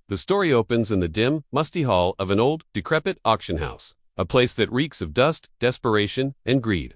The story opens in the dim, musty hall of an old, decrepit auction house, a place that reeks of dust, desperation, and greed.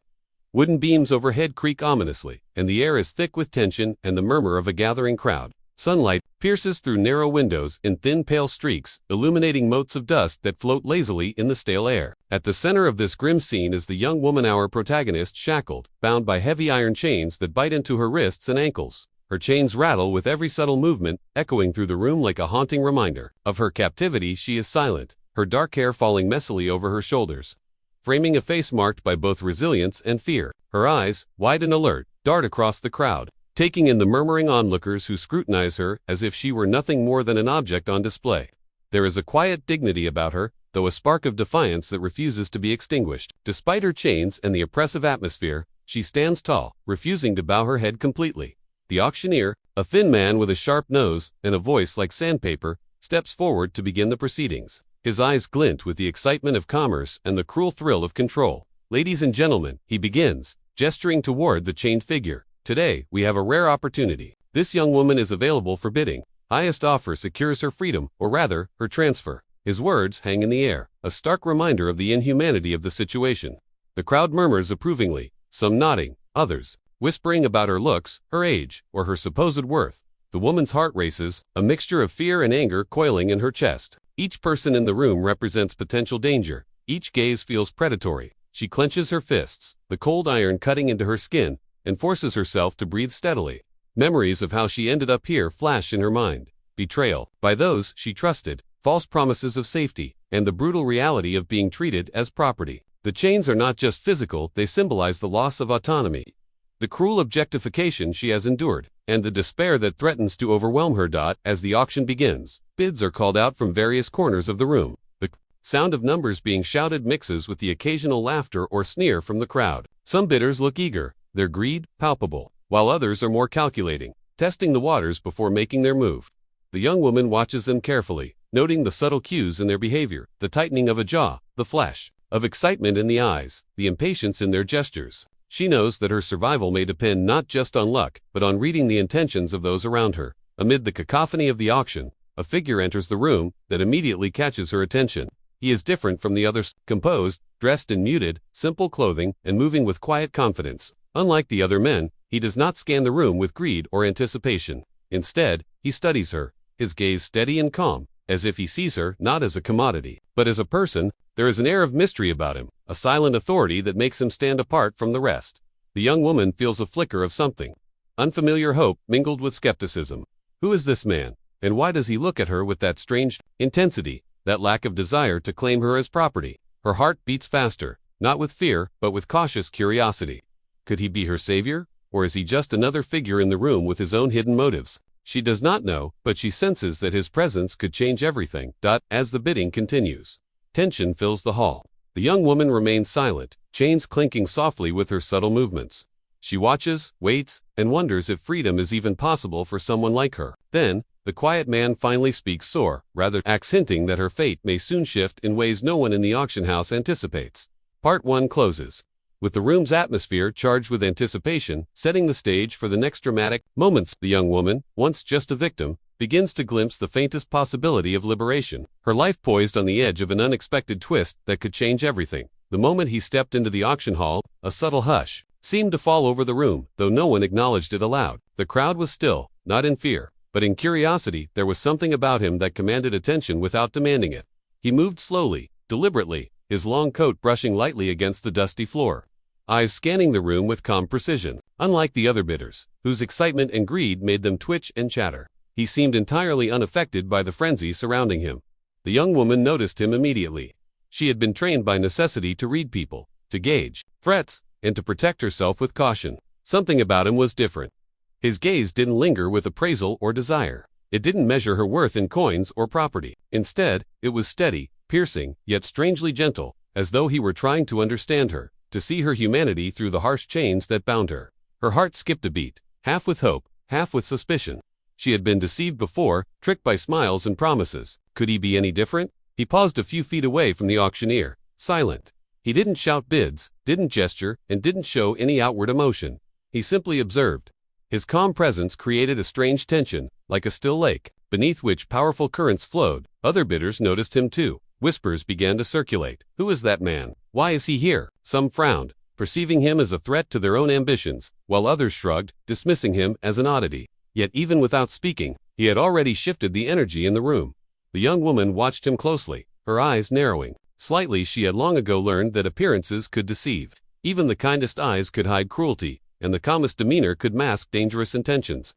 Wooden beams overhead creak ominously, and the air is thick with tension and the murmur of a gathering crowd. Sunlight pierces through narrow windows in thin pale streaks, illuminating motes of dust that float lazily in the stale air. At the center of this grim scene is the young woman, our protagonist, shackled, bound by heavy iron chains that bite into her wrists and ankles. Her chains rattle with every subtle movement, echoing through the room like a haunting reminder of her captivity. She is silent, her dark hair falling messily over her shoulders, framing a face marked by both resilience and fear. Her eyes, wide and alert, dart across the crowd, taking in the murmuring onlookers who scrutinize her as if she were nothing more than an object on display. There is a quiet dignity about her, though a spark of defiance that refuses to be extinguished. Despite her chains and the oppressive atmosphere, she stands tall, refusing to bow her head completely. The auctioneer, a thin man with a sharp nose and a voice like sandpaper, steps forward to begin the proceedings. His eyes glint with the excitement of commerce and the cruel thrill of control. "Ladies and gentlemen," he begins, gesturing toward the chained figure. "Today, we have a rare opportunity. This young woman is available for bidding. Highest offer secures her freedom, or rather, her transfer." His words hang in the air, a stark reminder of the inhumanity of the situation. The crowd murmurs approvingly, some nodding, others whispering about her looks, her age, or her supposed worth. The woman's heart races, a mixture of fear and anger coiling in her chest. Each person in the room represents potential danger. Each gaze feels predatory. She clenches her fists, the cold iron cutting into her skin, and forces herself to breathe steadily. Memories of how she ended up here flash in her mind. Betrayal by those she trusted, false promises of safety, and the brutal reality of being treated as property. The chains are not just physical, they symbolize the loss of autonomy, the cruel objectification she has endured, and the despair that threatens to overwhelm her. As the auction begins, bids are called out from various corners of the room. The sound of numbers being shouted mixes with the occasional laughter or sneer from the crowd. Some bidders look eager, their greed palpable, while others are more calculating, testing the waters before making their move. The young woman watches them carefully, noting the subtle cues in their behavior, the tightening of a jaw, the flash of excitement in the eyes, the impatience in their gestures. She knows that her survival may depend not just on luck, but on reading the intentions of those around her. Amid the cacophony of the auction, a figure enters the room that immediately catches her attention. He is different from the others, composed, dressed in muted, simple clothing, and moving with quiet confidence. Unlike the other men, he does not scan the room with greed or anticipation. Instead, he studies her, his gaze steady and calm, as if he sees her not as a commodity, but as a person. There is an air of mystery about him, a silent authority that makes him stand apart from the rest. The young woman feels a flicker of something, unfamiliar hope mingled with skepticism. Who is this man, and why does he look at her with that strange intensity, that lack of desire to claim her as property? Her heart beats faster, not with fear, but with cautious curiosity. Could he be her savior, or is he just another figure in the room with his own hidden motives? She does not know, but she senses that his presence could change everything. As the bidding continues, tension fills the hall. The young woman remains silent, chains clinking softly with her subtle movements. She watches, waits, and wonders if freedom is even possible for someone like her. Then, the quiet man finally speaks, sore, rather acts, hinting that her fate may soon shift in ways no one in the auction house anticipates. Part 1 closes, with the room's atmosphere charged with anticipation, setting the stage for the next dramatic moments. The young woman, once just a victim, begins to glimpse the faintest possibility of liberation, her life poised on the edge of an unexpected twist that could change everything. The moment he stepped into the auction hall, a subtle hush seemed to fall over the room, though no one acknowledged it aloud. The crowd was still, not in fear, but in curiosity. There was something about him that commanded attention without demanding it. He moved slowly, deliberately, his long coat brushing lightly against the dusty floor, eyes scanning the room with calm precision. Unlike the other bidders, whose excitement and greed made them twitch and chatter, he seemed entirely unaffected by the frenzy surrounding him. The young woman noticed him immediately. She had been trained by necessity to read people, to gauge threats, and to protect herself with caution. Something about him was different. His gaze didn't linger with appraisal or desire. It didn't measure her worth in coins or property. Instead, it was steady, piercing, yet strangely gentle, as though he were trying to understand her, to see her humanity through the harsh chains that bound her. Her heart skipped a beat, half with hope, half with suspicion. She had been deceived before, tricked by smiles and promises. Could he be any different? He paused a few feet away from the auctioneer, silent. He didn't shout bids, didn't gesture, and didn't show any outward emotion. He simply observed. His calm presence created a strange tension, like a still lake. beneath which powerful currents flowed. Other bidders noticed him too. Whispers began to circulate. Who is that man? Why is he here? Some frowned, perceiving him as a threat to their own ambitions, while others shrugged, dismissing him as an oddity. Yet even without speaking, he had already shifted the energy in the room. The young woman watched him closely, her eyes narrowing. Slightly, she had long ago learned that appearances could deceive. Even the kindest eyes could hide cruelty, and the calmest demeanor could mask dangerous intentions.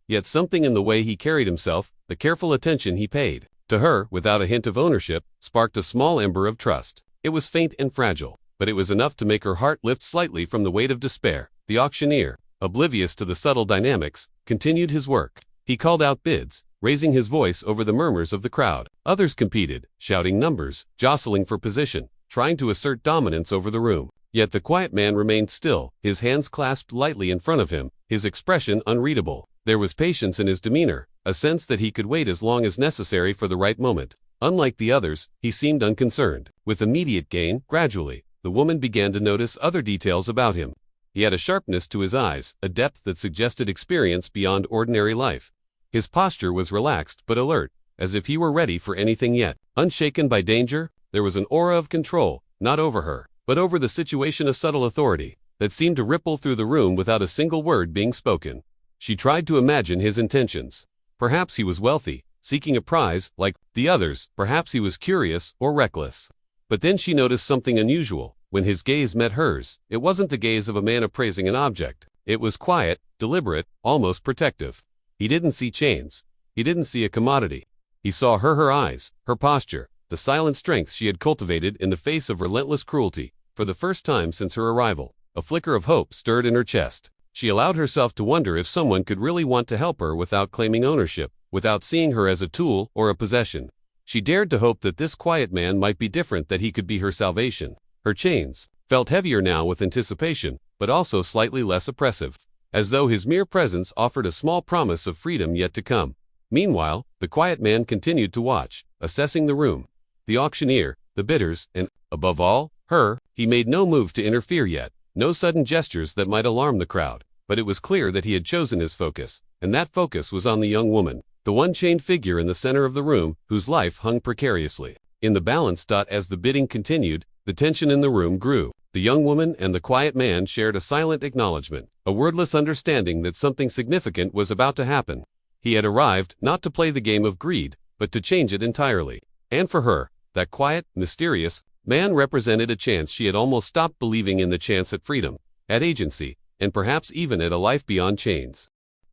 Yet something in the way he carried himself, the careful attention he paid to her, without a hint of ownership, sparked a small ember of trust. It was faint and fragile, but it was enough to make her heart lift slightly from the weight of despair. The auctioneer, oblivious to the subtle dynamics, continued his work. He called out bids, raising his voice over the murmurs of the crowd. Others competed, shouting numbers, jostling for position, trying to assert dominance over the room. Yet the quiet man remained still, his hands clasped lightly in front of him, his expression unreadable. There was patience in his demeanor, a sense that he could wait as long as necessary for the right moment. Unlike the others, he seemed unconcerned. With immediate gain, gradually, the woman began to notice other details about him. He had a sharpness to his eyes, a depth that suggested experience beyond ordinary life. His posture was relaxed but alert, as if he were ready for anything yet. Unshaken by danger, there was an aura of control, not over her, but over the situation, a subtle authority that seemed to ripple through the room without a single word being spoken. She tried to imagine his intentions. Perhaps he was wealthy, seeking a prize, like the others. Perhaps he was curious or reckless. But then she noticed something unusual. When his gaze met hers, it wasn't the gaze of a man appraising an object. It was quiet, deliberate, almost protective. He didn't see chains. He didn't see a commodity. He saw her eyes, her posture, the silent strength she had cultivated in the face of relentless cruelty. For the first time since her arrival, a flicker of hope stirred in her chest. She allowed herself to wonder if someone could really want to help her without claiming ownership, without seeing her as a tool or a possession. She dared to hope that this quiet man might be different, that he could be her salvation. Her chains felt heavier now with anticipation, but also slightly less oppressive, as though his mere presence offered a small promise of freedom yet to come. Meanwhile, the quiet man continued to watch, assessing the room, the auctioneer, the bidders, and, above all, her. He made no move to interfere yet, no sudden gestures that might alarm the crowd, but it was clear that he had chosen his focus, and that focus was on the young woman, the one chained figure in the center of the room, whose life hung precariously in the balance. As the bidding continued, the tension in the room grew. The young woman and the quiet man shared a silent acknowledgement, a wordless understanding that something significant was about to happen. He had arrived not to play the game of greed, but to change it entirely. And for her, that quiet, mysterious man represented a chance. She had almost stopped believing in the chance at freedom, at agency, and perhaps even at a life beyond chains.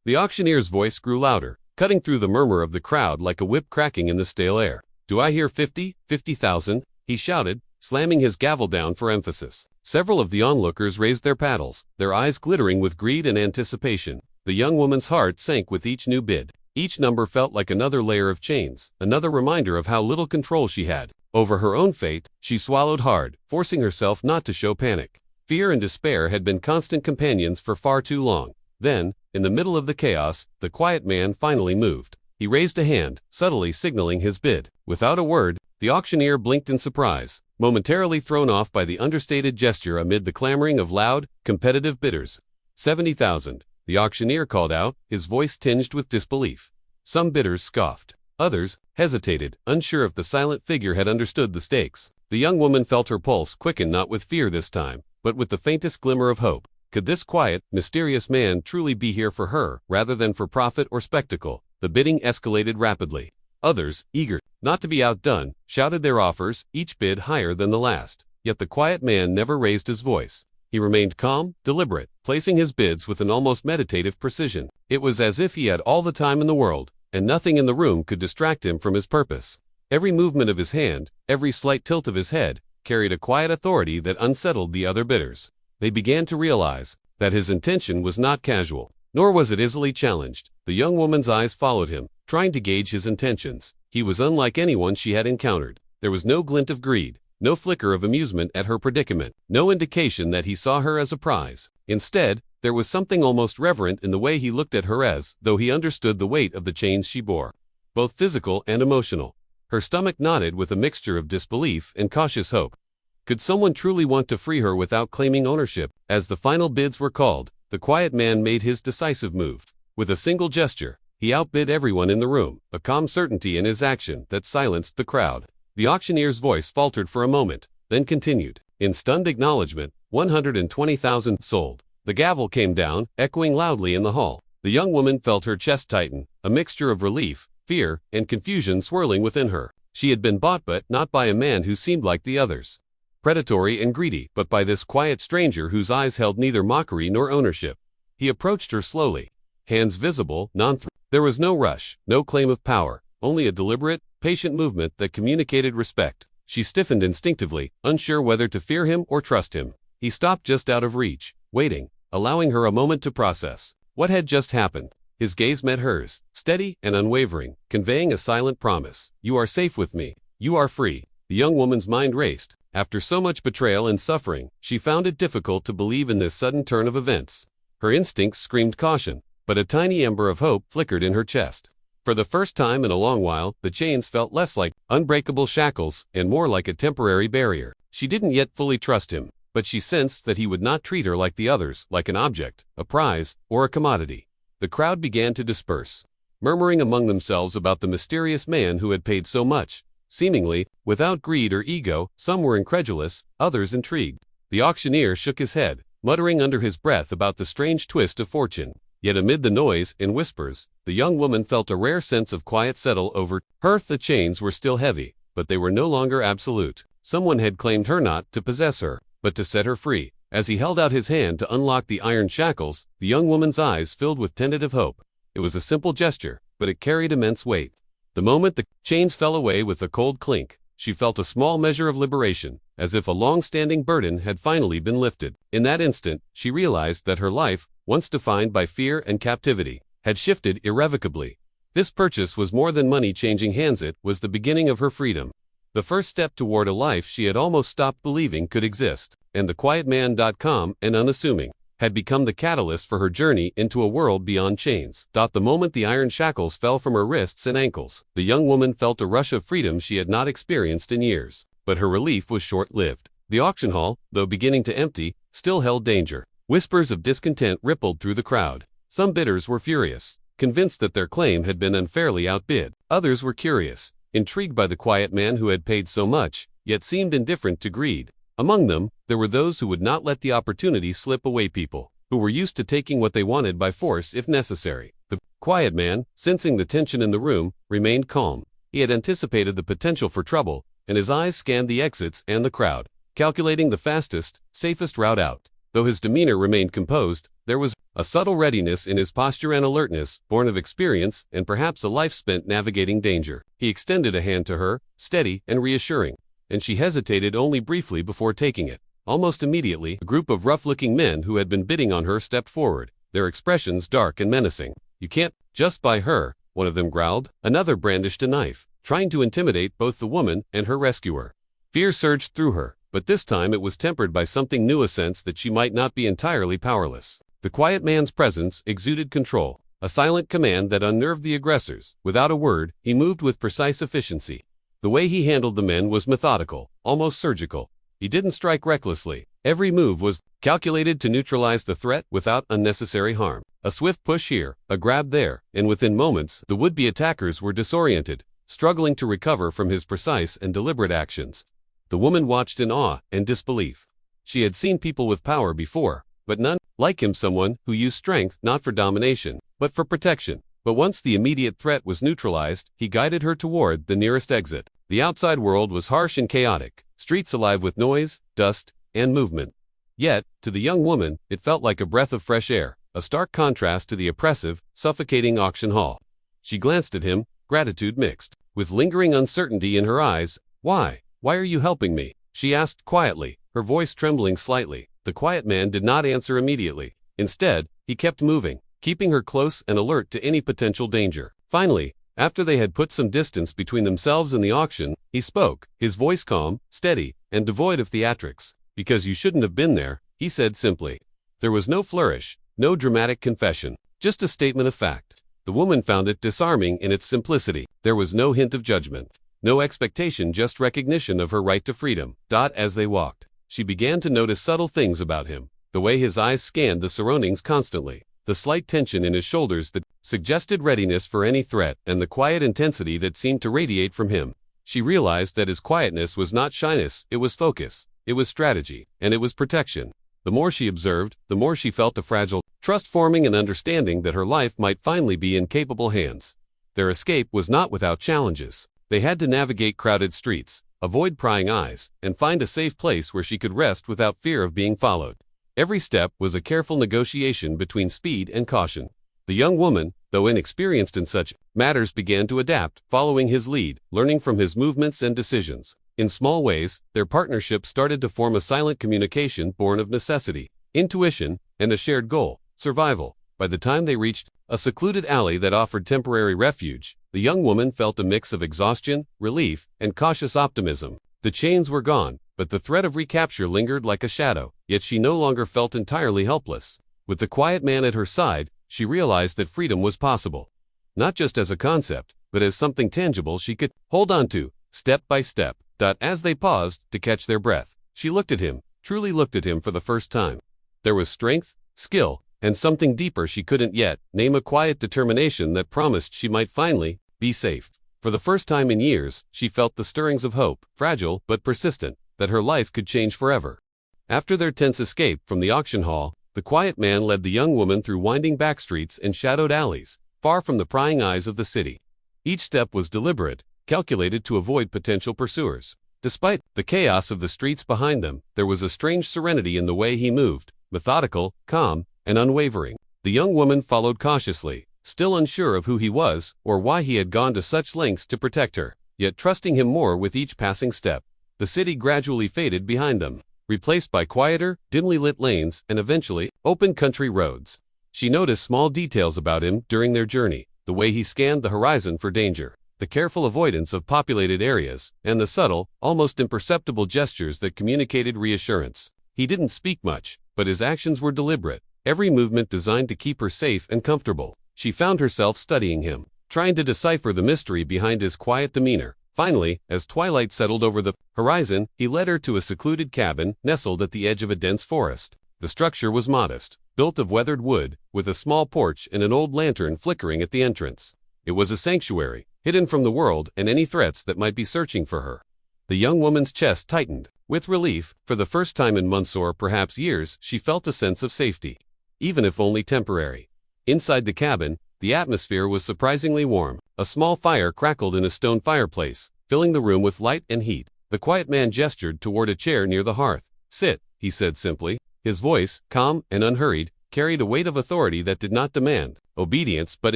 The auctioneer's voice grew louder, cutting through the murmur of the crowd like a whip cracking in the stale air. "Do I hear 50,000? He shouted, slamming his gavel down for emphasis. Several of the onlookers raised their paddles, their eyes glittering with greed and anticipation. The young woman's heart sank with each new bid. Each number felt like another layer of chains, another reminder of how little control she had over her own fate. She swallowed hard, forcing herself not to show panic. Fear and despair had been constant companions for far too long. Then, in the middle of the chaos, the quiet man finally moved. He raised a hand, subtly signaling his bid. Without a word, the auctioneer blinked in surprise, momentarily thrown off by the understated gesture amid the clamoring of loud, competitive bidders. 70,000, the auctioneer called out, his voice tinged with disbelief. Some bidders scoffed. Others hesitated, unsure if the silent figure had understood the stakes. The young woman felt her pulse quicken, not with fear this time, but with the faintest glimmer of hope. Could this quiet, mysterious man truly be here for her, rather than for profit or spectacle? The bidding escalated rapidly. Others, eager not to be outdone, shouted their offers, each bid higher than the last. Yet the quiet man never raised his voice. He remained calm, deliberate, placing his bids with an almost meditative precision. It was as if he had all the time in the world, and nothing in the room could distract him from his purpose. Every movement of his hand, every slight tilt of his head, carried a quiet authority that unsettled the other bidders. They began to realize that his intention was not casual, nor was it easily challenged. The young woman's eyes followed him, trying to gauge his intentions. He was unlike anyone she had encountered. There was no glint of greed, no flicker of amusement at her predicament, no indication that he saw her as a prize. Instead, there was something almost reverent in the way he looked at her, as though he understood the weight of the chains she bore, both physical and emotional. Her stomach nodded with a mixture of disbelief and cautious hope. Could someone truly want to free her without claiming ownership? As the final bids were called, the quiet man made his decisive move. With a single gesture, He outbid everyone in the room, a calm certainty in his action that silenced the crowd. The auctioneer's voice faltered for a moment, then continued. In stunned acknowledgement, 120,000 sold. The gavel came down, echoing loudly in the hall. The young woman felt her chest tighten, a mixture of relief, fear, and confusion swirling within her. She had been bought, but not by a man who seemed like the others, predatory and greedy, but by this quiet stranger whose eyes held neither mockery nor ownership. He approached her slowly, hands visible, non-threatening. There was no rush, no claim of power, only a deliberate, patient movement that communicated respect. She stiffened instinctively, unsure whether to fear him or trust him. He stopped just out of reach, waiting, allowing her a moment to process what had just happened. His gaze met hers, steady and unwavering, conveying a silent promise. You are safe with me. You are free. The young woman's mind raced. After so much betrayal and suffering, she found it difficult to believe in this sudden turn of events. Her instincts screamed caution, but a tiny ember of hope flickered in her chest. For the first time in a long while, the chains felt less like unbreakable shackles and more like a temporary barrier. She didn't yet fully trust him, but she sensed that he would not treat her like the others, like an object, a prize, or a commodity. The crowd began to disperse, murmuring among themselves about the mysterious man who had paid so much. Seemingly, without greed or ego, some were incredulous, others intrigued. The auctioneer shook his head, muttering under his breath about the strange twist of fortune. Yet amid the noise and whispers, the young woman felt a rare sense of quiet settle over her. The chains were still heavy, but they were no longer absolute. Someone had claimed her not to possess her, but to set her free. As he held out his hand to unlock the iron shackles, the young woman's eyes filled with tentative hope. It was a simple gesture, but it carried immense weight. The moment the chains fell away with a cold clink, she felt a small measure of liberation, as if a long-standing burden had finally been lifted. In that instant, she realized that her life, once defined by fear and captivity, had shifted irrevocably. This purchase was more than money changing hands. It was the beginning of her freedom. The first step toward a life she had almost stopped believing could exist, and the quietman, and unassuming, had become the catalyst for her journey into a world beyond chains. The moment the iron shackles fell from her wrists and ankles, the young woman felt a rush of freedom she had not experienced in years. But her relief was short-lived. The auction hall, though beginning to empty, still held danger. Whispers of discontent rippled through the crowd. Some bidders were furious, convinced that their claim had been unfairly outbid. Others were curious, intrigued by the quiet man who had paid so much, yet seemed indifferent to greed. Among them, there were those who would not let the opportunity slip away, people who were used to taking what they wanted by force if necessary. The quiet man, sensing the tension in the room, remained calm. He had anticipated the potential for trouble, and his eyes scanned the exits and the crowd, calculating the fastest, safest route out. Though his demeanor remained composed, there was a subtle readiness in his posture and alertness, born of experience and perhaps a life spent navigating danger. He extended a hand to her, steady and reassuring, and she hesitated only briefly before taking it. Almost immediately, a group of rough-looking men who had been bidding on her stepped forward, their expressions dark and menacing. "You can't just buy her," one of them growled. Another brandished a knife, trying to intimidate both the woman and her rescuer. Fear surged through her, but this time it was tempered by something new, a sense that she might not be entirely powerless. The quiet man's presence exuded control, a silent command that unnerved the aggressors. Without a word, he moved with precise efficiency. The way he handled the men was methodical, almost surgical. He didn't strike recklessly. Every move was calculated to neutralize the threat without unnecessary harm. A swift push here, a grab there, and within moments, the would-be attackers were disoriented, struggling to recover from his precise and deliberate actions. The woman watched in awe and disbelief. She had seen people with power before, but none like him, someone who used strength not for domination, but for protection. But once the immediate threat was neutralized, he guided her toward the nearest exit. The outside world was harsh and chaotic, streets alive with noise, dust, and movement. Yet, to the young woman, it felt like a breath of fresh air, a stark contrast to the oppressive, suffocating auction hall. She glanced at him, gratitude mixed, with lingering uncertainty in her eyes. Why are you helping me?" she asked quietly, her voice trembling slightly. The quiet man did not answer immediately. Instead, he kept moving, keeping her close and alert to any potential danger. Finally, after they had put some distance between themselves and the auction, he spoke, his voice calm, steady, and devoid of theatrics. "Because you shouldn't have been there," he said simply. There was no flourish, no dramatic confession, just a statement of fact. The woman found it disarming in its simplicity. There was no hint of judgment, no expectation, just recognition of her right to freedom. As they walked, she began to notice subtle things about him, the way his eyes scanned the surroundings constantly, the slight tension in his shoulders that suggested readiness for any threat, and the quiet intensity that seemed to radiate from him. She realized that his quietness was not shyness, it was focus, it was strategy, and it was protection. The more she observed, the more she felt a fragile trust forming and understanding that her life might finally be in capable hands. Their escape was not without challenges. They had to navigate crowded streets, avoid prying eyes, and find a safe place where she could rest without fear of being followed. Every step was a careful negotiation between speed and caution. The young woman, though inexperienced in such matters, began to adapt, following his lead, learning from his movements and decisions. In small ways, their partnership started to form a silent communication born of necessity, intuition, and a shared goal, survival. By the time they reached a secluded alley that offered temporary refuge, the young woman felt a mix of exhaustion, relief, and cautious optimism. The chains were gone, but the threat of recapture lingered like a shadow, yet she no longer felt entirely helpless. With the quiet man at her side, she realized that freedom was possible. Not just as a concept, but as something tangible she could hold on to, step by step. As they paused to catch their breath, she looked at him, truly looked at him for the first time. There was strength, skill, and something deeper she couldn't yet name, a quiet determination that promised she might finally be safe. For the first time in years, she felt the stirrings of hope, fragile but persistent, that her life could change forever. After their tense escape from the auction hall, the quiet man led the young woman through winding back streets and shadowed alleys, far from the prying eyes of the city. Each step was deliberate, calculated to avoid potential pursuers. Despite the chaos of the streets behind them, there was a strange serenity in the way he moved, methodical, calm, and unwavering. The young woman followed cautiously, still unsure of who he was or why he had gone to such lengths to protect her, yet trusting him more with each passing step. The city gradually faded behind them, replaced by quieter, dimly lit lanes and eventually open country roads. She noticed small details about him during their journey, the way he scanned the horizon for danger, the careful avoidance of populated areas, and the subtle, almost imperceptible gestures that communicated reassurance. He didn't speak much, but his actions were deliberate, every movement designed to keep her safe and comfortable. She found herself studying him, trying to decipher the mystery behind his quiet demeanor. Finally, as twilight settled over the horizon, he led her to a secluded cabin nestled at the edge of a dense forest. The structure was modest, built of weathered wood, with a small porch and an old lantern flickering at the entrance. It was a sanctuary, hidden from the world and any threats that might be searching for her. The young woman's chest tightened. With relief, for the first time in months or perhaps years, she felt a sense of safety, even if only temporary. Inside the cabin, the atmosphere was surprisingly warm. A small fire crackled in a stone fireplace, filling the room with light and heat. The quiet man gestured toward a chair near the hearth. "Sit," he said simply. His voice, calm and unhurried, carried a weight of authority that did not demand obedience but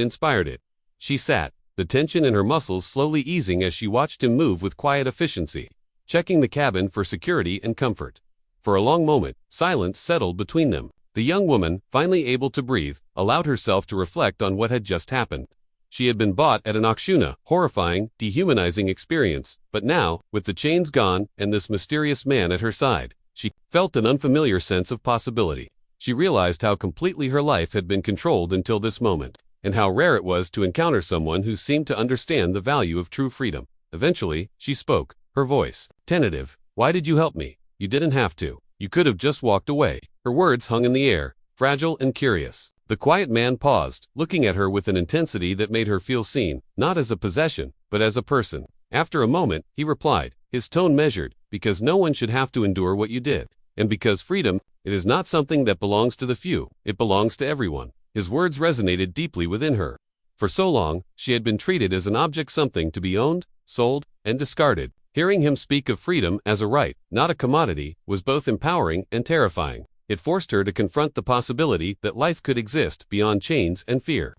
inspired it. She sat, the tension in her muscles slowly easing as she watched him move with quiet efficiency, checking the cabin for security and comfort. For a long moment, silence settled between them. The young woman, finally able to breathe, allowed herself to reflect on what had just happened. She had been bought at an auction, a horrifying, dehumanizing experience, but now, with the chains gone and this mysterious man at her side, she felt an unfamiliar sense of possibility. She realized how completely her life had been controlled until this moment, and how rare it was to encounter someone who seemed to understand the value of true freedom. Eventually, she spoke, her voice tentative. "Why did you help me? You didn't have to. You could have just walked away." Her words hung in the air, fragile and curious. The quiet man paused, looking at her with an intensity that made her feel seen, not as a possession, but as a person. After a moment, he replied, his tone measured, "Because no one should have to endure what you did. And because freedom, it is not something that belongs to the few, it belongs to everyone." His words resonated deeply within her. For so long, she had been treated as an object, something to be owned, sold, and discarded. Hearing him speak of freedom as a right, not a commodity, was both empowering and terrifying. It forced her to confront the possibility that life could exist beyond chains and fear.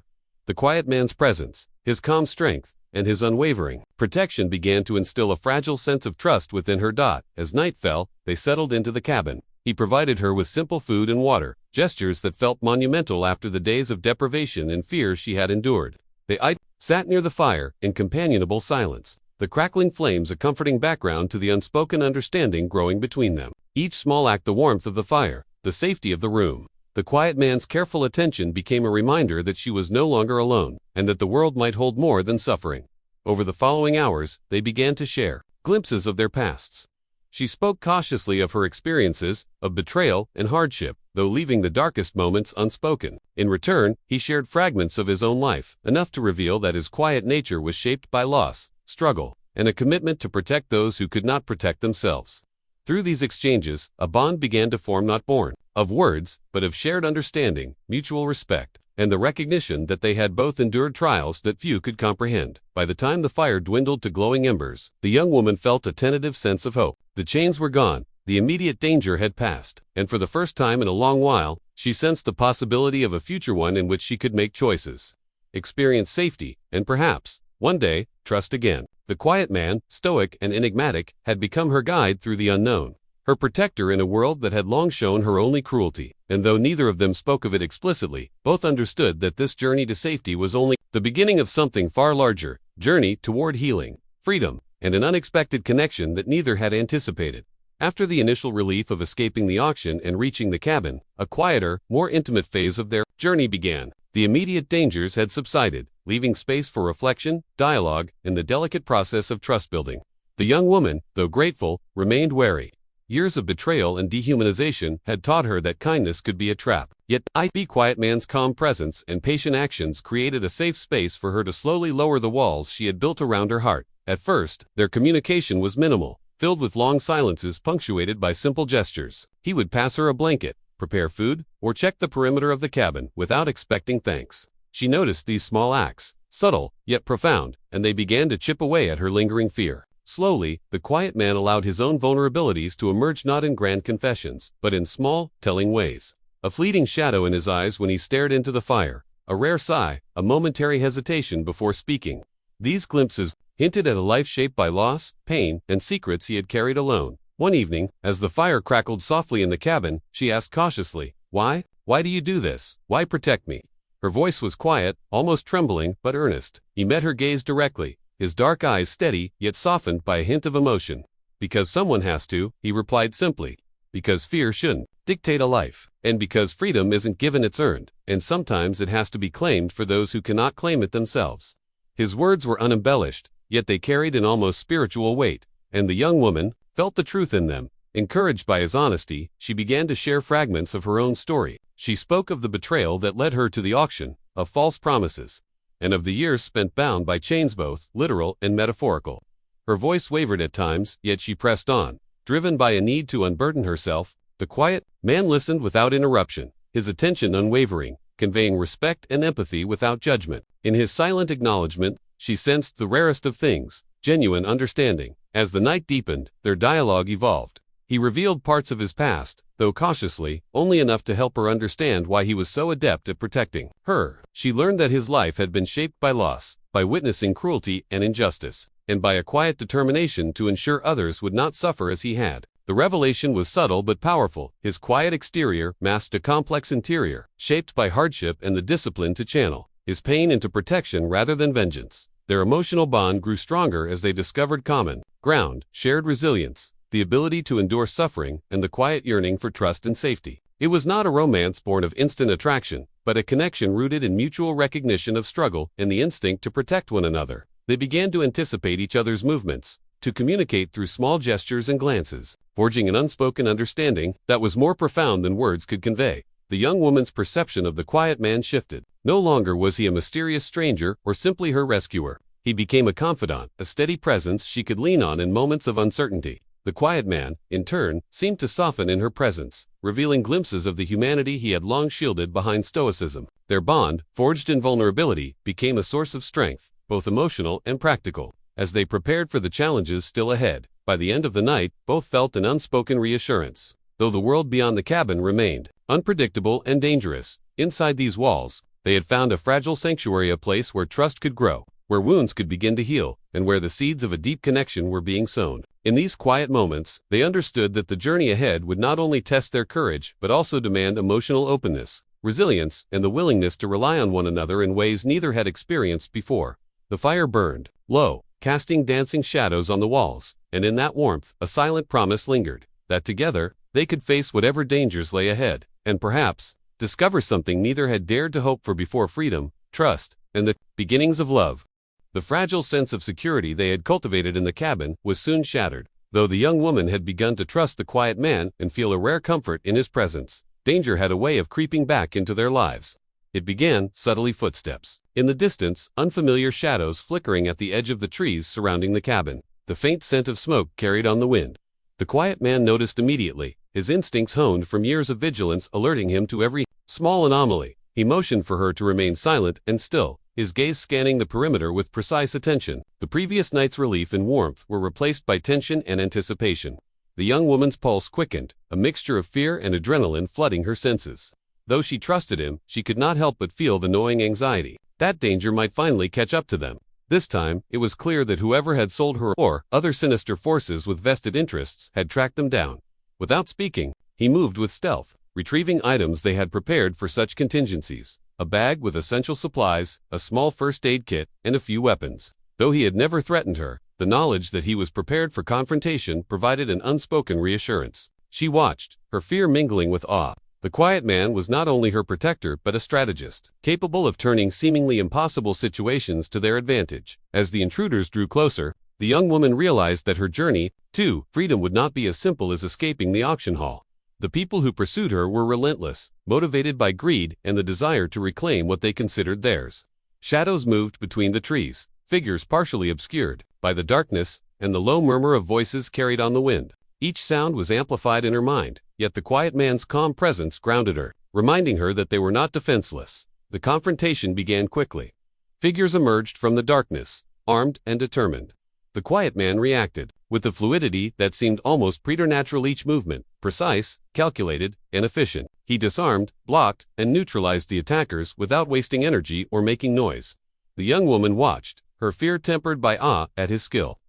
The quiet man's presence, his calm strength, and his unwavering protection began to instill a fragile sense of trust within her. As night fell, they settled into the cabin. He provided her with simple food and water, gestures that felt monumental after the days of deprivation and fear she had endured. They sat near the fire in companionable silence, the crackling flames a comforting background to the unspoken understanding growing between them. Each small act, the warmth of the fire, the safety of the room, the quiet man's careful attention, became a reminder that she was no longer alone, and that the world might hold more than suffering. Over the following hours, they began to share glimpses of their pasts. She spoke cautiously of her experiences, of betrayal and hardship, though leaving the darkest moments unspoken. In return, he shared fragments of his own life, enough to reveal that his quiet nature was shaped by loss, struggle, and a commitment to protect those who could not protect themselves. Through these exchanges, a bond began to form, not born of words, but of shared understanding, mutual respect, and the recognition that they had both endured trials that few could comprehend. By the time the fire dwindled to glowing embers, the young woman felt a tentative sense of hope. The chains were gone, the immediate danger had passed, and for the first time in a long while, she sensed the possibility of a future one in which she could make choices, experience safety, and perhaps, one day, trust again. The quiet man, stoic and enigmatic, had become her guide through the unknown, her protector in a world that had long shown her only cruelty. And though neither of them spoke of it explicitly, both understood that this journey to safety was only the beginning of something far larger, journey toward healing, freedom, and an unexpected connection that neither had anticipated. After the initial relief of escaping the auction and reaching the cabin, a quieter, more intimate phase of their journey began. The immediate dangers had subsided, leaving space for reflection, dialogue, and the delicate process of trust building. The young woman, though grateful, remained wary. Years of betrayal and dehumanization had taught her that kindness could be a trap. Yet, the quiet man's calm presence and patient actions created a safe space for her to slowly lower the walls she had built around her heart. At first, their communication was minimal, filled with long silences punctuated by simple gestures. He would pass her a blanket, prepare food, or check the perimeter of the cabin without expecting thanks. She noticed these small acts, subtle yet profound, and they began to chip away at her lingering fear. Slowly, the quiet man allowed his own vulnerabilities to emerge, not in grand confessions, but in small, telling ways. A fleeting shadow in his eyes when he stared into the fire, a rare sigh, a momentary hesitation before speaking. These glimpses hinted at a life shaped by loss, pain, and secrets he had carried alone. One evening, as the fire crackled softly in the cabin, she asked cautiously, "Why? Why do you do this? Why protect me?" Her voice was quiet, almost trembling, but earnest. He met her gaze directly, his dark eyes steady, yet softened by a hint of emotion. "Because someone has to," he replied simply. "Because fear shouldn't dictate a life. And because freedom isn't given, it's earned. And sometimes it has to be claimed for those who cannot claim it themselves." His words were unembellished, yet they carried an almost spiritual weight, and the young woman felt the truth in them. Encouraged by his honesty, she began to share fragments of her own story. She spoke of the betrayal that led her to the auction, of false promises, and of the years spent bound by chains, both literal and metaphorical. Her voice wavered at times, yet she pressed on, driven by a need to unburden herself. The quiet man listened without interruption, his attention unwavering, conveying respect and empathy without judgment. In his silent acknowledgement, she sensed the rarest of things, genuine understanding. As the night deepened, their dialogue evolved. He revealed parts of his past, though cautiously, only enough to help her understand why he was so adept at protecting her. She learned that his life had been shaped by loss, by witnessing cruelty and injustice, and by a quiet determination to ensure others would not suffer as he had. The revelation was subtle but powerful. His quiet exterior masked a complex interior, shaped by hardship and the discipline to channel his pain into protection rather than vengeance. Their emotional bond grew stronger as they discovered common ground, shared resilience, the ability to endure suffering, and the quiet yearning for trust and safety. It was not a romance born of instant attraction, but a connection rooted in mutual recognition of struggle and the instinct to protect one another. They began to anticipate each other's movements, to communicate through small gestures and glances, forging an unspoken understanding that was more profound than words could convey. The young woman's perception of the quiet man shifted. No longer was he a mysterious stranger or simply her rescuer. He became a confidant, a steady presence she could lean on in moments of uncertainty. The quiet man, in turn, seemed to soften in her presence, revealing glimpses of the humanity he had long shielded behind stoicism. Their bond, forged in vulnerability, became a source of strength, both emotional and practical. As they prepared for the challenges still ahead, by the end of the night, both felt an unspoken reassurance. Though the world beyond the cabin remained unpredictable and dangerous, inside these walls, they had found a fragile sanctuary, a place where trust could grow, where wounds could begin to heal, and where the seeds of a deep connection were being sown. In these quiet moments, they understood that the journey ahead would not only test their courage but also demand emotional openness, resilience, and the willingness to rely on one another in ways neither had experienced before. The fire burned low, casting dancing shadows on the walls, and in that warmth, a silent promise lingered, that together, they could face whatever dangers lay ahead, and perhaps, discover something neither had dared to hope for before: freedom, trust, and the beginnings of love. The fragile sense of security they had cultivated in the cabin was soon shattered. Though the young woman had begun to trust the quiet man and feel a rare comfort in his presence, danger had a way of creeping back into their lives. It began subtly footsteps. In the distance, unfamiliar shadows flickering at the edge of the trees surrounding the cabin. The faint scent of smoke carried on the wind. The quiet man noticed immediately, his instincts honed from years of vigilance alerting him to every small anomaly. He motioned for her to remain silent and still, his gaze scanning the perimeter with precise attention. The previous night's relief and warmth were replaced by tension and anticipation. The young woman's pulse quickened, a mixture of fear and adrenaline flooding her senses. Though she trusted him, she could not help but feel the gnawing anxiety. That danger might finally catch up to them. This time, it was clear that whoever had sold her or other sinister forces with vested interests had tracked them down. Without speaking, he moved with stealth, retrieving items they had prepared for such contingencies. A bag with essential supplies, a small first aid kit, and a few weapons. Though he had never threatened her, the knowledge that he was prepared for confrontation provided an unspoken reassurance. She watched, her fear mingling with awe. The quiet man was not only her protector but a strategist, capable of turning seemingly impossible situations to their advantage. As the intruders drew closer, the young woman realized that her journey to freedom would not be as simple as escaping the auction hall. The people who pursued her were relentless, motivated by greed and the desire to reclaim what they considered theirs. Shadows moved between the trees, figures partially obscured by the darkness, and the low murmur of voices carried on the wind. Each sound was amplified in her mind, yet the quiet man's calm presence grounded her, reminding her that they were not defenseless. The confrontation began quickly. Figures emerged from the darkness, armed and determined. The quiet man reacted, with the fluidity that seemed almost preternatural, each movement, precise, calculated, and efficient. He disarmed, blocked, and neutralized the attackers without wasting energy or making noise. The young woman watched, her fear tempered by awe at his skill.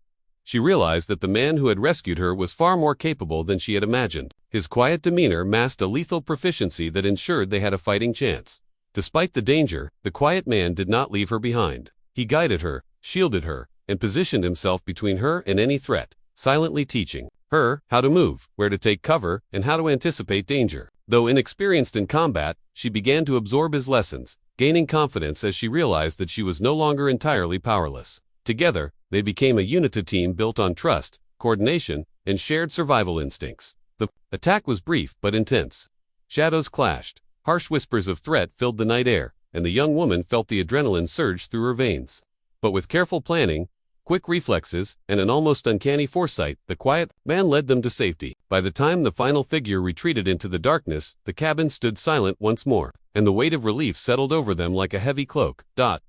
She realized that the man who had rescued her was far more capable than she had imagined. His quiet demeanor masked a lethal proficiency that ensured they had a fighting chance. Despite the danger, the quiet man did not leave her behind. He guided her, shielded her, and positioned himself between her and any threat, silently teaching her how to move, where to take cover, and how to anticipate danger. Though inexperienced in combat, she began to absorb his lessons, gaining confidence as she realized that she was no longer entirely powerless. Together, they became a united team built on trust, coordination, and shared survival instincts. The attack was brief but intense. Shadows clashed, harsh whispers of threat filled the night air, and the young woman felt the adrenaline surge through her veins. But with careful planning, quick reflexes, and an almost uncanny foresight, the quiet man led them to safety. By the time the final figure retreated into the darkness, the cabin stood silent once more, and the weight of relief settled over them like a heavy cloak.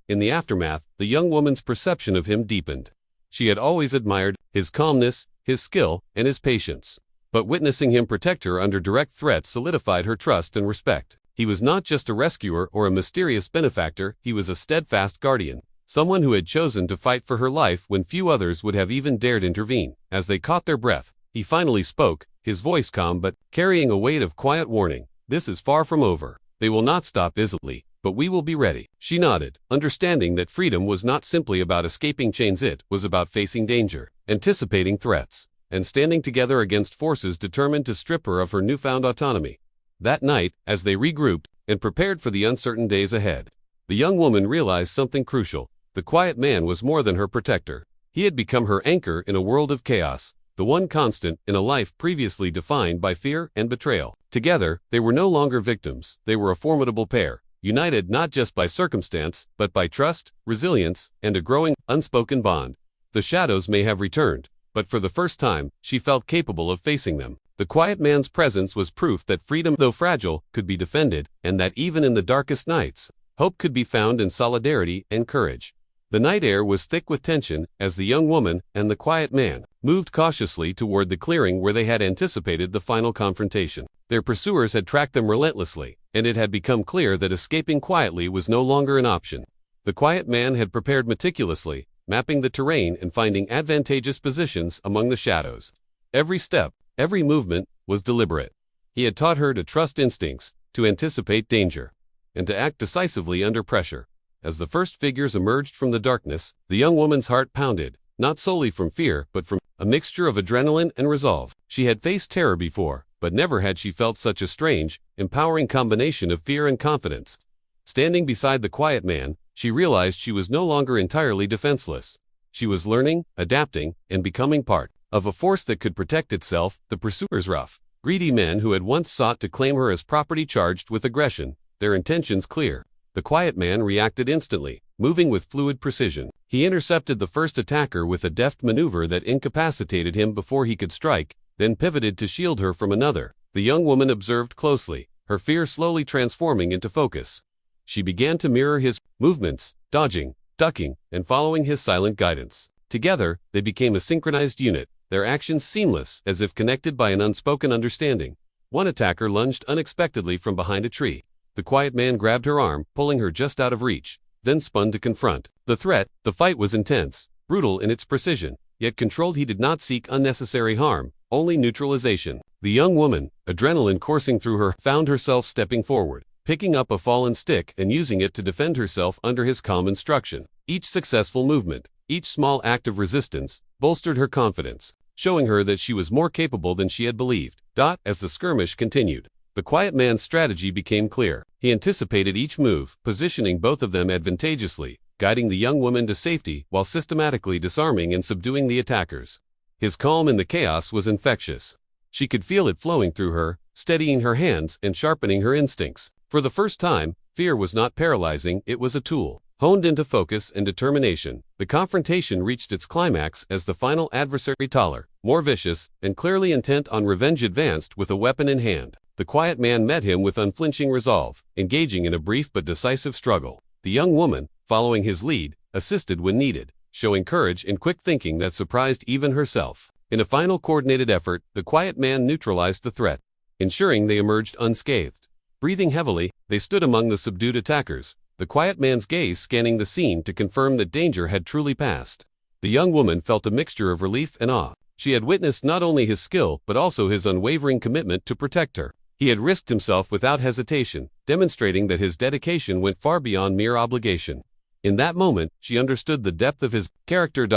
In the aftermath, the young woman's perception of him deepened. She had always admired his calmness, his skill, and his patience. But witnessing him protect her under direct threat solidified her trust and respect. He was not just a rescuer or a mysterious benefactor, he was a steadfast guardian. Someone who had chosen to fight for her life when few others would have even dared intervene. As they caught their breath, he finally spoke, his voice calm but carrying a weight of quiet warning. "This is far from over. They will not stop easily, but we will be ready." She nodded, understanding that freedom was not simply about escaping chains, it was about facing danger, anticipating threats, and standing together against forces determined to strip her of her newfound autonomy. That night, as they regrouped and prepared for the uncertain days ahead, the young woman realized something crucial. The quiet man was more than her protector. He had become her anchor in a world of chaos, the one constant in a life previously defined by fear and betrayal. Together, they were no longer victims, they were a formidable pair, united not just by circumstance, but by trust, resilience, and a growing, unspoken bond. The shadows may have returned, but for the first time, she felt capable of facing them. The quiet man's presence was proof that freedom, though fragile, could be defended, and that even in the darkest nights, hope could be found in solidarity and courage. The night air was thick with tension as the young woman and the quiet man moved cautiously toward the clearing where they had anticipated the final confrontation. Their pursuers had tracked them relentlessly, and it had become clear that escaping quietly was no longer an option. The quiet man had prepared meticulously, mapping the terrain and finding advantageous positions among the shadows. Every step, every movement, was deliberate. He had taught her to trust instincts, to anticipate danger, and to act decisively under pressure. As the first figures emerged from the darkness, the young woman's heart pounded, not solely from fear, but from a mixture of adrenaline and resolve. She had faced terror before, but never had she felt such a strange, empowering combination of fear and confidence. Standing beside the quiet man, she realized she was no longer entirely defenseless. She was learning, adapting, and becoming part of a force that could protect itself. The pursuers rough, Greedy men who had once sought to claim her as property charged with aggression, their intentions clear. The quiet man reacted instantly, moving with fluid precision. He intercepted the first attacker with a deft maneuver that incapacitated him before he could strike, then pivoted to shield her from another. The young woman observed closely, her fear slowly transforming into focus. She began to mirror his movements, dodging, ducking, and following his silent guidance. Together, they became a synchronized unit, their actions seamless, as if connected by an unspoken understanding. One attacker lunged unexpectedly from behind a tree. The quiet man grabbed her arm, pulling her just out of reach, then spun to confront the threat. The fight was intense, brutal in its precision, yet controlled. He did not seek unnecessary harm, only neutralization. The young woman, adrenaline coursing through her, found herself stepping forward, picking up a fallen stick and using it to defend herself under his calm instruction. Each successful movement, each small act of resistance, bolstered her confidence, showing her that she was more capable than she had believed. As the skirmish continued, the quiet man's strategy became clear. He anticipated each move, positioning both of them advantageously, guiding the young woman to safety while systematically disarming and subduing the attackers. His calm in the chaos was infectious. She could feel it flowing through her, steadying her hands and sharpening her instincts. For the first time, fear was not paralyzing, it was a tool. Honed into focus and determination, the confrontation reached its climax as the final adversary, taller, more vicious, and clearly intent on revenge, advanced with a weapon in hand. The quiet man met him with unflinching resolve, engaging in a brief but decisive struggle. The young woman, following his lead, assisted when needed, showing courage and quick thinking that surprised even herself. In a final coordinated effort, the quiet man neutralized the threat, ensuring they emerged unscathed. Breathing heavily, they stood among the subdued attackers, the quiet man's gaze scanning the scene to confirm that danger had truly passed. The young woman felt a mixture of relief and awe. She had witnessed not only his skill but also his unwavering commitment to protect her. He had risked himself without hesitation, demonstrating that his dedication went far beyond mere obligation. In that moment, she understood the depth of his character.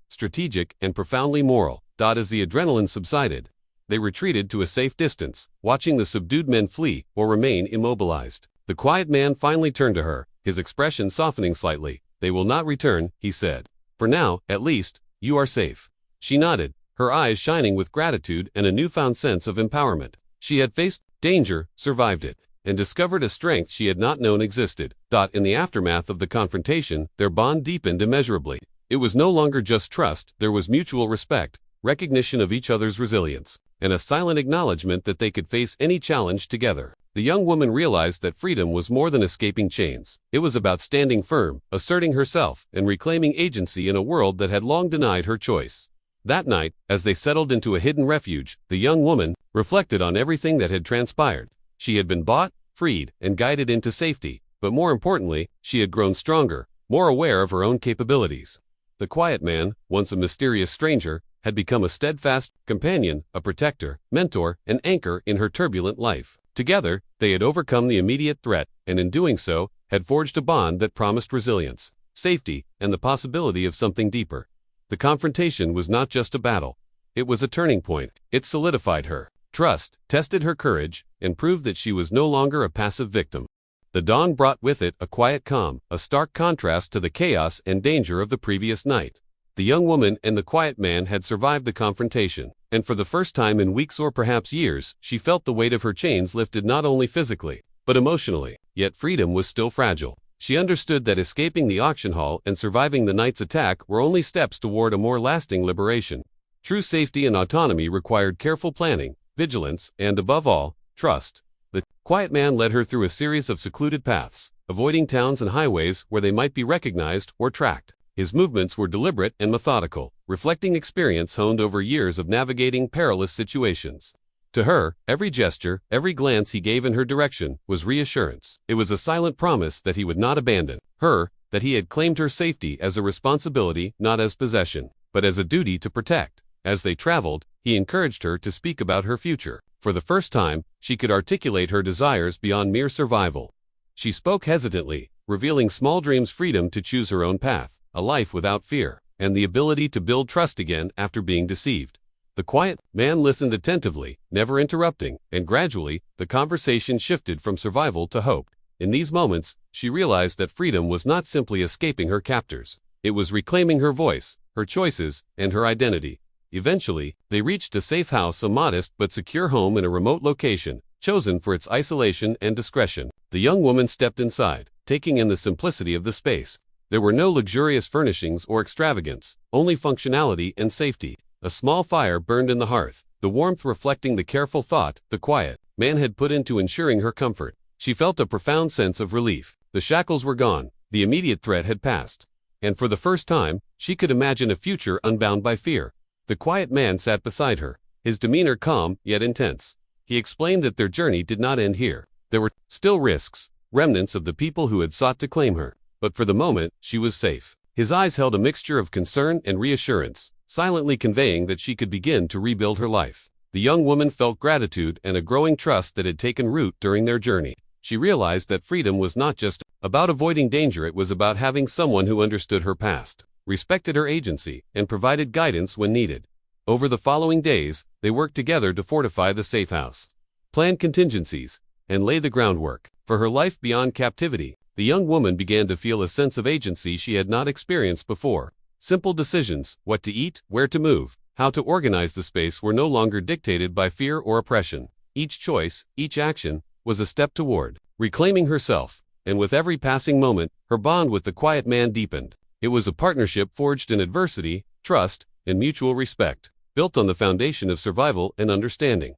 Strategic and profoundly moral. As the adrenaline subsided, they retreated to a safe distance, watching the subdued men flee or remain immobilized. The quiet man finally turned to her, his expression softening slightly. "They will not return," he said. "For now, at least, you are safe." She nodded, her eyes shining with gratitude and a newfound sense of empowerment. She had faced danger, survived it, and discovered a strength she had not known existed. In the aftermath of the confrontation, their bond deepened immeasurably. It was no longer just trust, there was mutual respect, recognition of each other's resilience, and a silent acknowledgement that they could face any challenge together. The young woman realized that freedom was more than escaping chains. It was about standing firm, asserting herself, and reclaiming agency in a world that had long denied her choice. That night, as they settled into a hidden refuge, the young woman reflected on everything that had transpired. She had been bought, freed, and guided into safety, but more importantly, she had grown stronger, more aware of her own capabilities. The quiet man, once a mysterious stranger, had become a steadfast companion, a protector, mentor, and anchor in her turbulent life. Together, they had overcome the immediate threat, and in doing so, had forged a bond that promised resilience, safety, and the possibility of something deeper. The confrontation was not just a battle. It was a turning point. It solidified her trust, tested her courage, and proved that she was no longer a passive victim. The dawn brought with it a quiet calm, a stark contrast to the chaos and danger of the previous night. The young woman and the quiet man had survived the confrontation, and for the first time in weeks or perhaps years, she felt the weight of her chains lifted not only physically, but emotionally. Yet freedom was still fragile. She understood that escaping the auction hall and surviving the night's attack were only steps toward a more lasting liberation. True safety and autonomy required careful planning, vigilance, and above all, trust. The quiet man led her through a series of secluded paths, avoiding towns and highways where they might be recognized or tracked. His movements were deliberate and methodical, reflecting experience honed over years of navigating perilous situations. To her, every gesture, every glance he gave in her direction was reassurance. It was a silent promise that he would not abandon her, that he had claimed her safety as a responsibility, not as possession, but as a duty to protect. As they traveled, he encouraged her to speak about her future. For the first time, she could articulate her desires beyond mere survival. She spoke hesitantly, revealing small dreams, freedom to choose her own path, a life without fear, and the ability to build trust again after being deceived. The quiet man listened attentively, never interrupting, and gradually, the conversation shifted from survival to hope. In these moments, she realized that freedom was not simply escaping her captors. It was reclaiming her voice, her choices, and her identity. Eventually, they reached a safe house, a modest but secure home in a remote location, chosen for its isolation and discretion. The young woman stepped inside, taking in the simplicity of the space. There were no luxurious furnishings or extravagance, only functionality and safety. A small fire burned in the hearth, the warmth reflecting the careful thought the quiet man had put into ensuring her comfort. She felt a profound sense of relief. The shackles were gone, the immediate threat had passed. And for the first time, she could imagine a future unbound by fear. The quiet man sat beside her, his demeanor calm yet intense. He explained that their journey did not end here. There were still risks, remnants of the people who had sought to claim her. But for the moment, she was safe. His eyes held a mixture of concern and reassurance, silently conveying that she could begin to rebuild her life. The young woman felt gratitude and a growing trust that had taken root during their journey. She realized that freedom was not just about avoiding danger, it was about having someone who understood her past, respected her agency, and provided guidance when needed. Over the following days, they worked together to fortify the safe house, plan contingencies, and lay the groundwork for her life beyond captivity. The young woman began to feel a sense of agency she had not experienced before. Simple decisions, what to eat, where to move, how to organize the space, were no longer dictated by fear or oppression. Each choice, each action, was a step toward reclaiming herself, and with every passing moment, her bond with the quiet man deepened. It was a partnership forged in adversity, trust, and mutual respect, built on the foundation of survival and understanding.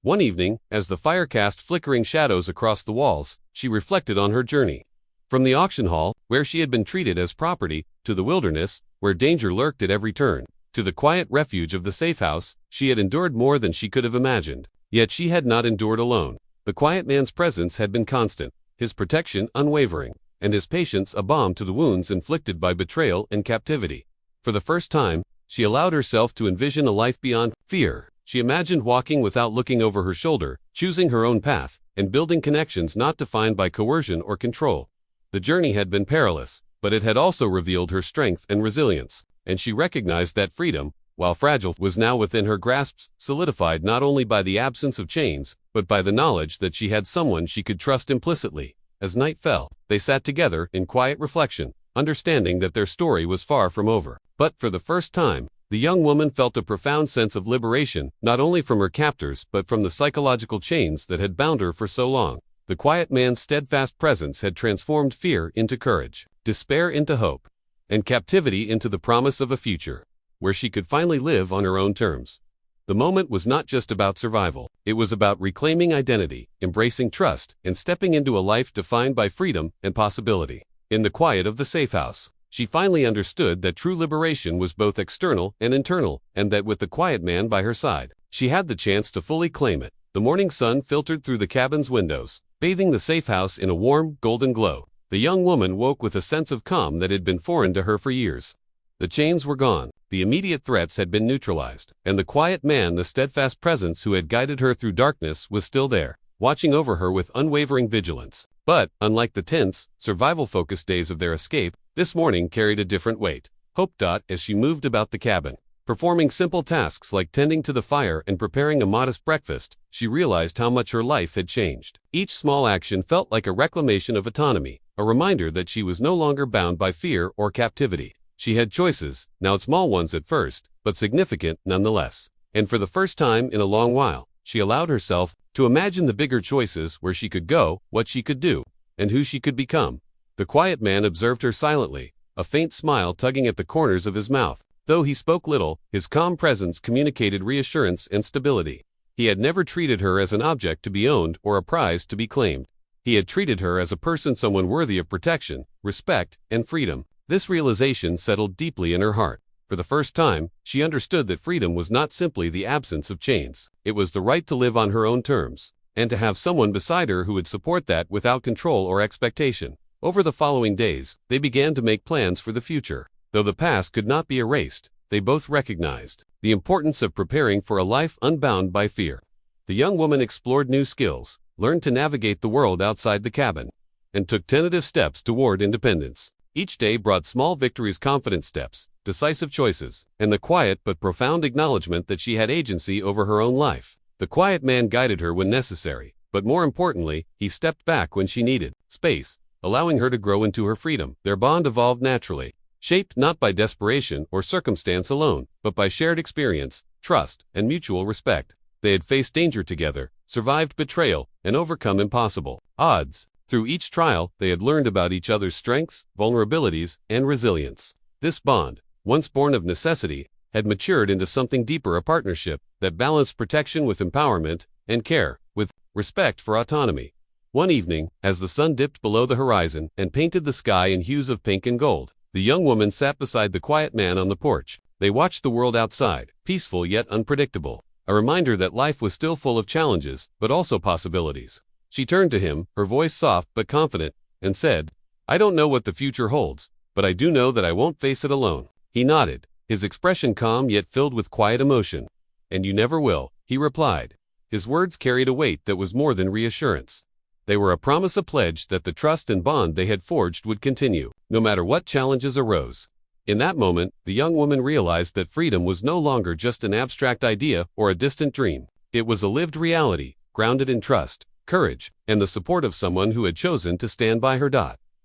One evening, as the fire cast flickering shadows across the walls, she reflected on her journey. From the auction hall, where she had been treated as property, to the wilderness, where danger lurked at every turn, to the quiet refuge of the safe house, she had endured more than she could have imagined. Yet she had not endured alone. The quiet man's presence had been constant, his protection unwavering, and his patience a balm to the wounds inflicted by betrayal and captivity. For the first time, she allowed herself to envision a life beyond fear. She imagined walking without looking over her shoulder, choosing her own path, and building connections not defined by coercion or control. The journey had been perilous, but it had also revealed her strength and resilience, and she recognized that freedom, while fragile, was now within her grasp, solidified not only by the absence of chains, but by the knowledge that she had someone she could trust implicitly. As night fell, they sat together in quiet reflection, understanding that their story was far from over. But for the first time, the young woman felt a profound sense of liberation, not only from her captors but from the psychological chains that had bound her for so long. The quiet man's steadfast presence had transformed fear into courage, despair into hope, and captivity into the promise of a future where she could finally live on her own terms. The moment was not just about survival. It was about reclaiming identity, embracing trust, and stepping into a life defined by freedom and possibility. In the quiet of the safe house, she finally understood that true liberation was both external and internal, and that with the quiet man by her side, she had the chance to fully claim it. The morning sun filtered through the cabin's windows, bathing the safe house in a warm, golden glow. The young woman woke with a sense of calm that had been foreign to her for years. The chains were gone, the immediate threats had been neutralized, and the quiet man, the steadfast presence who had guided her through darkness, was still there, watching over her with unwavering vigilance. But, unlike the tense, survival-focused days of their escape, this morning carried a different weight. Hope. As she moved about the cabin, performing simple tasks like tending to the fire and preparing a modest breakfast, she realized how much her life had changed. Each small action felt like a reclamation of autonomy, a reminder that she was no longer bound by fear or captivity. She had choices, now small ones at first, but significant nonetheless. And for the first time in a long while, she allowed herself to imagine the bigger choices, where she could go, what she could do, and who she could become. The quiet man observed her silently, a faint smile tugging at the corners of his mouth. Though he spoke little, his calm presence communicated reassurance and stability. He had never treated her as an object to be owned or a prize to be claimed. He had treated her as a person, someone worthy of protection, respect, and freedom. This realization settled deeply in her heart. For the first time, she understood that freedom was not simply the absence of chains. It was the right to live on her own terms, and to have someone beside her who would support that without control or expectation. Over the following days, they began to make plans for the future. Though the past could not be erased, they both recognized the importance of preparing for a life unbound by fear. The young woman explored new skills, learned to navigate the world outside the cabin, and took tentative steps toward independence. Each day brought small victories, confident steps, decisive choices, and the quiet but profound acknowledgement that she had agency over her own life. The quiet man guided her when necessary, but more importantly, he stepped back when she needed space, allowing her to grow into her freedom. Their bond evolved naturally. shaped not by desperation or circumstance alone, but by shared experience, trust, and mutual respect. They had faced danger together, survived betrayal, and overcome impossible odds. Through each trial, they had learned about each other's strengths, vulnerabilities, and resilience. This bond, once born of necessity, had matured into something deeper, a partnership that balanced protection with empowerment and care with respect for autonomy. One evening, as the sun dipped below the horizon and painted the sky in hues of pink and gold, the young woman sat beside the quiet man on the porch. They watched the world outside, peaceful yet unpredictable, a reminder that life was still full of challenges, but also possibilities. She turned to him, her voice soft but confident, and said, "I don't know what the future holds, but I do know that I won't face it alone." He nodded, his expression calm yet filled with quiet emotion. "And you never will," he replied. His words carried a weight that was more than reassurance. They were a promise, a pledge that the trust and bond they had forged would continue, no matter what challenges arose. In that moment, the young woman realized that freedom was no longer just an abstract idea or a distant dream. It was a lived reality, grounded in trust, courage, and the support of someone who had chosen to stand by her.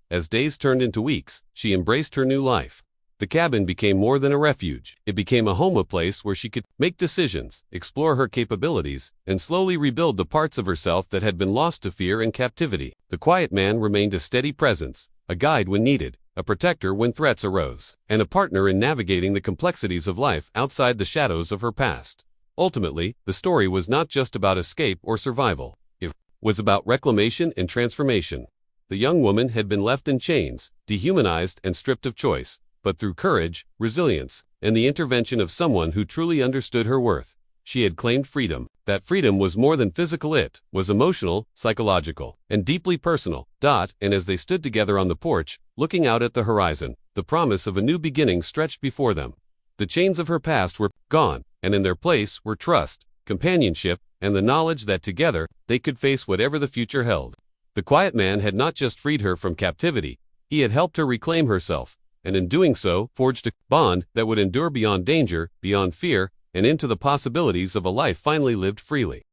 As days turned into weeks, she embraced her new life. The cabin became more than a refuge. It became a home, a place where she could make decisions, explore her capabilities, and slowly rebuild the parts of herself that had been lost to fear and captivity. The quiet man remained a steady presence, a guide when needed, a protector when threats arose, and a partner in navigating the complexities of life outside the shadows of her past. Ultimately, the story was not just about escape or survival. It was about reclamation and transformation. The young woman had been left in chains, dehumanized and stripped of choice, but through courage, resilience, and the intervention of someone who truly understood her worth, she had claimed freedom. That freedom was more than physical, it was emotional, psychological, and deeply personal. And as they stood together on the porch, looking out at the horizon, the promise of a new beginning stretched before them. The chains of her past were gone, and in their place were trust, companionship, and the knowledge that together, they could face whatever the future held. The quiet man had not just freed her from captivity, he had helped her reclaim herself, and in doing so, forged a bond that would endure beyond danger, beyond fear, and into the possibilities of a life finally lived freely.